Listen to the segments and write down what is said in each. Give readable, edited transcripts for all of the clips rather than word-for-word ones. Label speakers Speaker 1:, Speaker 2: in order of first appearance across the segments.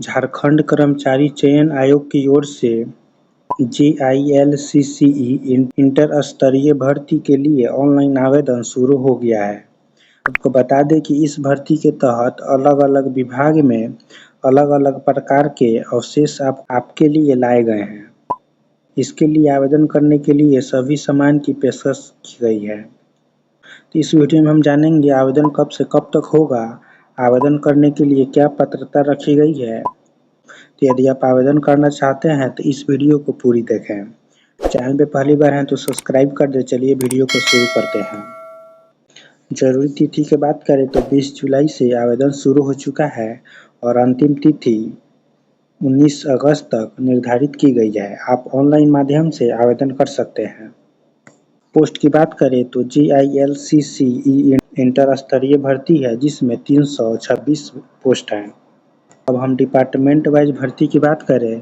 Speaker 1: झारखंड कर्मचारी चयन आयोग की ओर से JILCCE इंटर स्तरीय भर्ती के लिए ऑनलाइन आवेदन शुरू हो गया है। आपको बता दें कि इस भर्ती के तहत अलग-अलग विभाग में अलग-अलग प्रकार के अवशेष आपके लिए लाए गए हैं। इसके लिए आवेदन करने के लिए सभी सामान की पेशकश की गई है। तो इस वीडियो में हम जानेंगे आवेदन कब से कब तक होगा, आवेदन करने के लिए क्या पात्रता रखी गई है। तो यदि आप आवेदन करना चाहते हैं तो इस वीडियो को पूरी देखें। चैनल पे पहली बार हैं तो सब्सक्राइब कर दें। चलिए वीडियो को शुरू करते हैं। जरूरी तिथि की बात करें तो 20 जुलाई से आवेदन शुरू हो चुका है और अंतिम तिथि 19 अगस्त तक निर्धारित की गई है। आप ऑनलाइन माध्यम से आवेदन कर सकते हैं। पोस्ट की बात करें तो JILCCE इंटर स्तरीय भर्ती है जिसमें 326 पोस्ट हैं। अब हम डिपार्टमेंट वाइज भर्ती की बात करें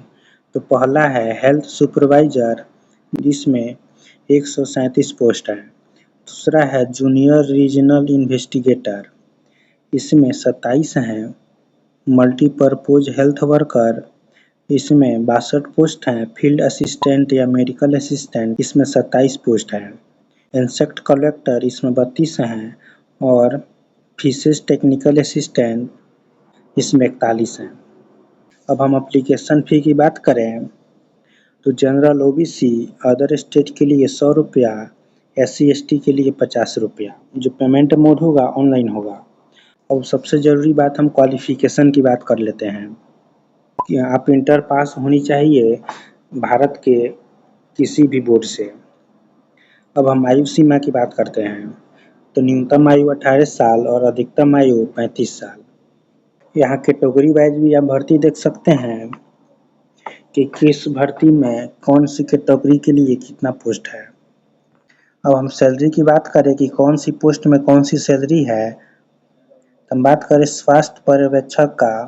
Speaker 1: तो पहला है हेल्थ सुपरवाइजर जिसमें 137 पोस्ट हैं। दूसरा है जूनियर रीजनल इन्वेस्टिगेटर, इसमें 27 हैं। मल्टीपर्पज हेल्थ वर्कर, इसमें 62 पोस्ट हैं। फील्ड असिस्टेंट या मेडिकल असिस्टेंट, इसमें 27 पोस्ट हैं। इंसेक्ट कलेक्टर, इसमें 32 हैं। और फिशेस टेक्निकल असिस्टेंट, इसमें 41 हैं। अब हम एप्लीकेशन फ़ी की बात करें तो जनरल OBC अदर स्टेट के लिए 100 रुपया, SC ST के लिए 50 रुपया। जो पेमेंट मोड होगा ऑनलाइन होगा। अब सबसे ज़रूरी बात हम क्वालिफ़िकेशन की बात कर लेते हैं कि आप इंटर पास होनी चाहिए भारत के किसी भी बोर्ड से। अब हम आयु सीमा की बात करते हैं तो न्यूनतम आयु 18 साल और अधिकतम आयु 35 साल। यहाँ कैटेगरी वाइज भी आप भर्ती देख सकते हैं कि किस भर्ती में कौन सी कैटेगरी के लिए कितना पोस्ट है। अब हम सैलरी की बात करें कि कौन सी पोस्ट में कौन सी सैलरी है, तो हम बात करें स्वास्थ्य पर्यवेक्षक का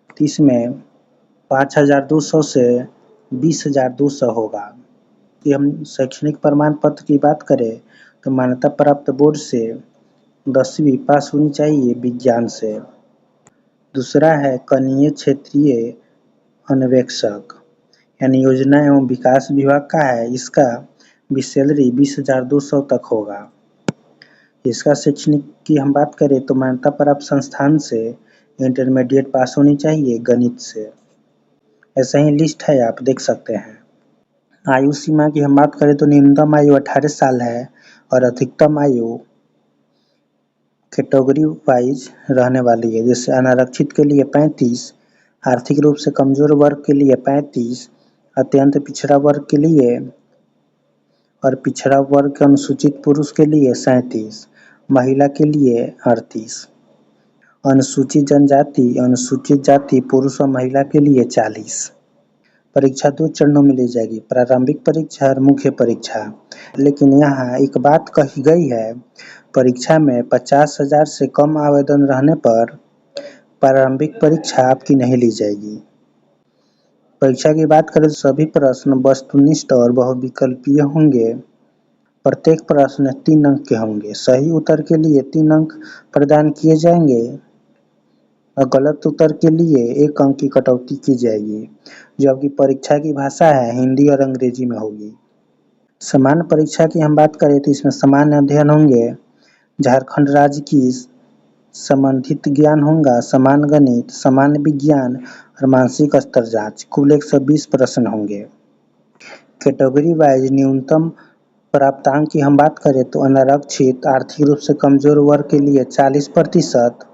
Speaker 1: तो इसमें 5,200 से 20,200 होगा। कि हम शैक्षणिक प्रमाण पत्र की बात करें तो मान्यता प्राप्त बोर्ड से 10वीं पास होनी चाहिए विज्ञान से। दूसरा है कनीय क्षेत्रीय अन्वेक्षक यानी योजना एवं विकास विभाग का है, इसका भी सैलरी 20,200 तक होगा। इसका शैक्षणिक की हम बात करें तो मान्यता प्राप्त संस्थान से इंटरमीडिएट पास होनी चाहिए गणित से। ऐसा ही लिस्ट है, आप देख सकते हैं। आयु सीमा की हम बात करें तो न्यूनतम आयु 18 साल है और अधिकतम आयु कैटेगरी वाइज रहने वाली है। जैसे अनारक्षित के लिए 35, आर्थिक रूप से कमजोर वर्ग के लिए 35, अत्यंत पिछड़ा वर्ग के लिए और पिछड़ा वर्ग अनुसूचित पुरुष के लिए 37, महिला के लिए 38, अनुसूचित जनजाति अनुसूचित जाति पुरुष और महिला के लिए 40। परीक्षा 2 चरणों में ली जाएगी, प्रारंभिक परीक्षा और मुख्य परीक्षा। लेकिन यहाँ एक बात कही गई है, परीक्षा में 50,000 से कम आवेदन रहने पर प्रारंभिक परीक्षा आपकी नहीं ली जाएगी। परीक्षा की बात करें तो सभी प्रश्न वस्तुनिष्ठ और बहुविकल्पीय होंगे। प्रत्येक प्रश्न 3 अंक के होंगे। सही उत्तर के लिए 3 अंक प्रदान किए जाएंगे और गलत उत्तर के लिए 1 अंक की कटौती की जाएगी। जो आपकी परीक्षा की भाषा है हिंदी और अंग्रेजी में होगी। सामान्य परीक्षा की हम बात करें तो इसमें सामान्य अध्ययन होंगे, झारखंड राज्य की संबंधित ज्ञान होगा, सामान्य गणित, सामान्य विज्ञान और मानसिक स्तर जांच। कुल 120 प्रश्न होंगे। कैटेगरी वाइज न्यूनतम प्राप्तांक की हम बात करें तो अनारक्षित आर्थिक रूप से कमजोर वर्ग के लिए 40%,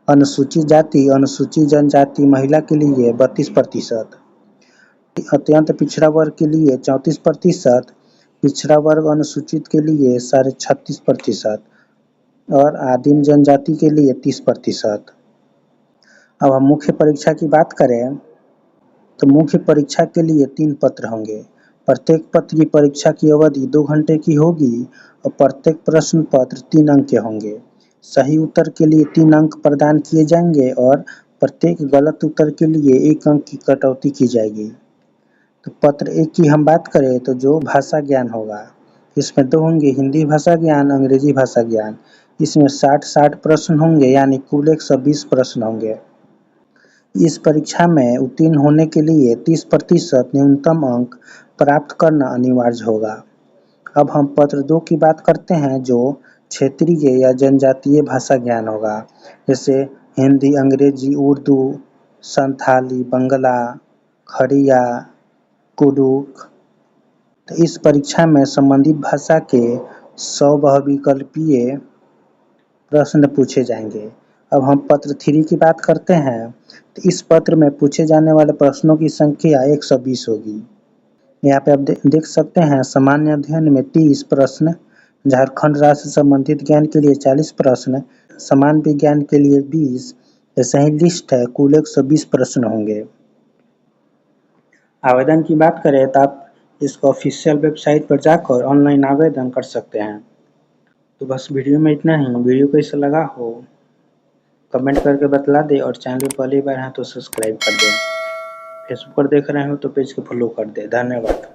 Speaker 1: अनुसूचित जाति अनुसूचित जनजाति महिला के लिए 32%, अत्यंत पिछड़ा वर्ग के लिए 34%, पिछड़ा वर्ग अनुसूचित के लिए 36.5% और आदिम जनजाति के लिए 30%। अब हम मुख्य परीक्षा की बात करें तो मुख्य परीक्षा के लिए 3 पत्र होंगे। प्रत्येक पत्र की परीक्षा की अवधि 2 घंटे की होगी और प्रत्येक प्रश्न पत्र 3 अंक के होंगे। सही उत्तर के लिए 3 अंक प्रदान किए जाएंगे और प्रत्येक गलत उत्तर के लिए 1 अंक की कटौती की जाएगी। तो पत्र 1 की हम बात करें तो जो भाषा ज्ञान होगा, इसमें 2 होंगे, हिंदी भाषा ज्ञान, अंग्रेजी भाषा ज्ञान। इसमें 60-60 प्रश्न होंगे यानी कुल 120 प्रश्न होंगे। इस परीक्षा में उत्तीर्ण होने के लिए 30% न्यूनतम अंक प्राप्त करना अनिवार्य होगा। अब हम पत्र 2 की बात करते हैं, जो क्षेत्रीय या जनजातीय भाषा ज्ञान होगा, जैसे हिंदी, अंग्रेजी, उर्दू, संथाली, बंगला, खड़िया, कुडुख। तो इस परीक्षा में संबंधित भाषा के 100 बहुविकल्पीय प्रश्न पूछे जाएंगे। अब हम पत्र 3 की बात करते हैं, तो इस पत्र में पूछे जाने वाले प्रश्नों की संख्या 120 होगी। यहाँ पे आप देख सकते हैं, सामान्य अध्ययन में 30 प्रश्न, झारखंड राज्य से संबंधित ज्ञान के लिए 40 प्रश्न, सामान्य विज्ञान के लिए 20, ऐसा ही लिस्ट है, कुल 120 प्रश्न होंगे। आवेदन की बात करें तो आप इसको ऑफिशियल वेबसाइट पर जाकर ऑनलाइन आवेदन कर सकते हैं। तो बस वीडियो में इतना ही। वीडियो कैसा लगा हो कमेंट करके बतला दे, और चैनल पर पहली बार है तो सब्सक्राइब कर दे। फेसबुक पर देख रहे हो तो पेज को फॉलो कर दे। धन्यवाद।